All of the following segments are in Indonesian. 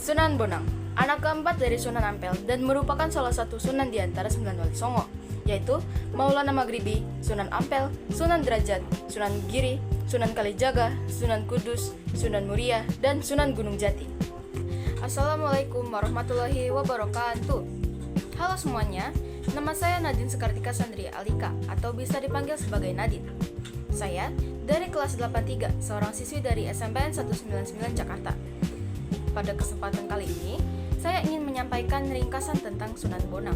Sunan Bonang, anak keempat dari Sunan Ampel dan merupakan salah satu sunan di antara 9 wali Songo, yaitu Maulana Maghribi, Sunan Ampel, Sunan Derajat, Sunan Giri, Sunan Kalijaga, Sunan Kudus, Sunan Muria, dan Sunan Gunung Jati. Assalamualaikum warahmatullahi wabarakatuh. Halo semuanya, nama saya Nadine Sekartika Sandria Alika atau bisa dipanggil sebagai Nadine. Saya dari kelas 83, seorang siswi dari SMPN 199 Jakarta. Pada kesempatan kali ini, saya ingin menyampaikan ringkasan tentang Sunan Bonang.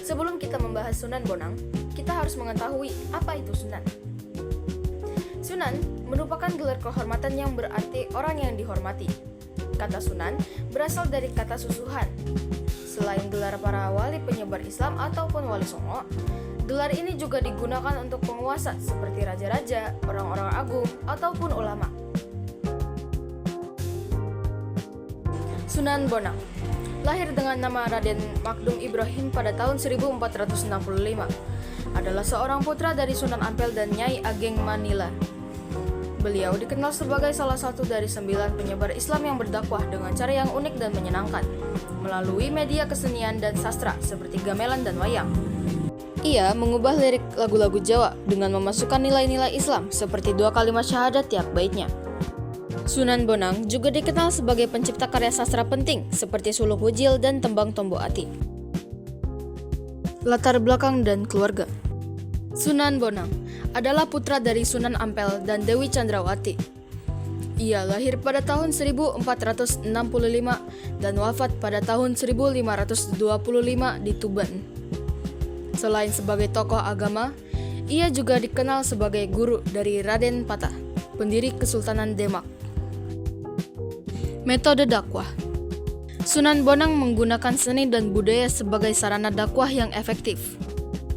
Sebelum kita membahas Sunan Bonang, kita harus mengetahui apa itu Sunan. Sunan merupakan gelar kehormatan yang berarti orang yang dihormati. Kata Sunan berasal dari kata susuhan. Selain gelar para wali penyebar Islam ataupun wali Songo, gelar ini juga digunakan untuk penguasa seperti raja-raja, orang-orang agung, ataupun ulama. Sunan Bonang lahir dengan nama Raden Makdum Ibrahim pada tahun 1465. Adalah seorang putra dari Sunan Ampel dan Nyai Ageng Manila. Beliau dikenal sebagai salah satu dari 9 penyebar Islam yang berdakwah dengan cara yang unik dan menyenangkan, melalui media kesenian dan sastra seperti gamelan dan wayang. Ia mengubah lirik lagu-lagu Jawa dengan memasukkan nilai-nilai Islam seperti 2 kalimat syahadat tiap baitnya. Sunan Bonang juga dikenal sebagai pencipta karya sastra penting seperti Suluk Wujil dan Tembang Tombo Ati. Latar belakang dan keluarga. Sunan Bonang adalah putra dari Sunan Ampel dan Dewi Chandrawati. Ia lahir pada tahun 1465 dan wafat pada tahun 1525 di Tuban. Selain sebagai tokoh agama, ia juga dikenal sebagai guru dari Raden Patah, pendiri Kesultanan Demak. Metode dakwah. Sunan Bonang menggunakan seni dan budaya sebagai sarana dakwah yang efektif.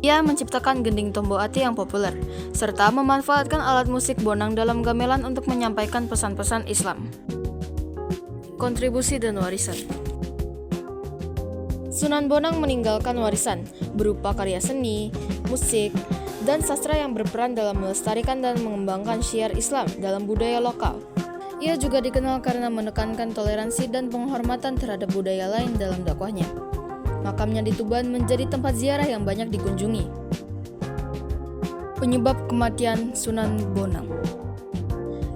Ia menciptakan gending Tombo Ati yang populer, serta memanfaatkan alat musik Bonang dalam gamelan untuk menyampaikan pesan-pesan Islam. Kontribusi dan warisan. Sunan Bonang meninggalkan warisan berupa karya seni, musik, dan sastra yang berperan dalam melestarikan dan mengembangkan syiar Islam dalam budaya lokal. Ia juga dikenal karena menekankan toleransi dan penghormatan terhadap budaya lain dalam dakwahnya. Makamnya di Tuban menjadi tempat ziarah yang banyak dikunjungi. Penyebab kematian Sunan Bonang.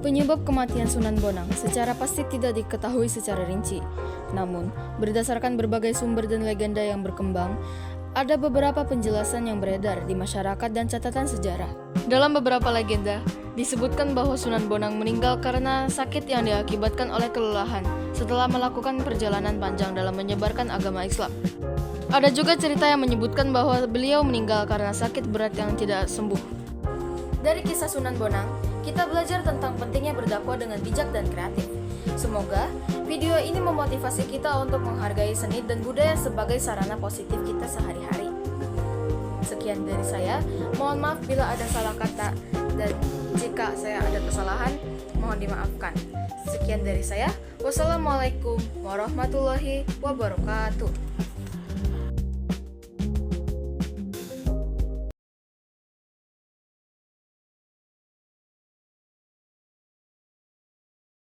Penyebab kematian Sunan Bonang secara pasti tidak diketahui secara rinci. Namun, berdasarkan berbagai sumber dan legenda yang berkembang, ada beberapa penjelasan yang beredar di masyarakat dan catatan sejarah. Dalam beberapa legenda, disebutkan bahwa Sunan Bonang meninggal karena sakit yang diakibatkan oleh kelelahan setelah melakukan perjalanan panjang dalam menyebarkan agama Islam. Ada juga cerita yang menyebutkan bahwa beliau meninggal karena sakit berat yang tidak sembuh. Dari kisah Sunan Bonang, kita belajar tentang pentingnya berdakwah dengan bijak dan kreatif. Semoga video ini memotivasi kita untuk menghargai seni dan budaya sebagai sarana positif kita sehari-hari. Sekian dari saya, mohon maaf bila ada salah kata dan jika saya ada kesalahan, mohon dimaafkan. Sekian dari saya, wassalamualaikum warahmatullahi wabarakatuh.